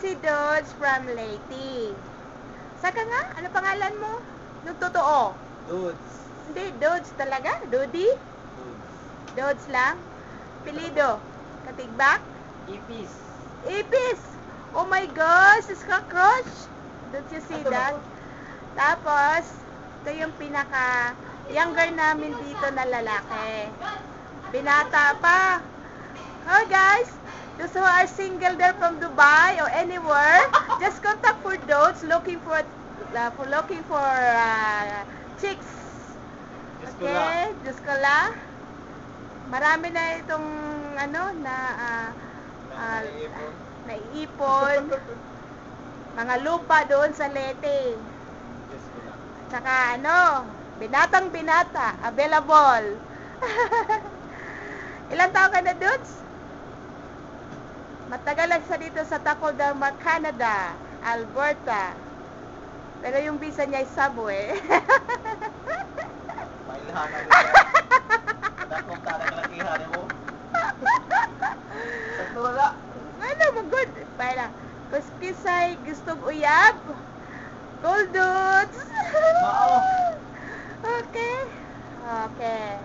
si Dodge from Leyte. Saka nga? Ano pangalan mo? Yung totoo? Dudes. Hindi, Dodge talaga? Dodi? Dudes. Dodge lang? Pilido? Katigbak? Ipis. Ipis! Oh my gosh! It's cockroach! Don't you see that? Tapos, ito yung pinaka younger namin dito na lalaki. Binata pa. Oh guys, those who are single there from Dubai or anywhere, just contact for Dodge looking for chicks. Okay, Diyos ko la. Marami na itong naiipon. Mga lupa doon sa Leyte. Tsaka binatang binata, available. Ilang taon ka na, Dudes? Matagal lang siya dito sa Tacoderma, Canada, Alberta. Pero yung visa niya ay Subway. Mailahan na rin. Dakong kalakihan mo. Sakto wala. Ano, magod. Para, kuskisay, gustong uyab. Cold Dudes. Mao. Okay. Okay.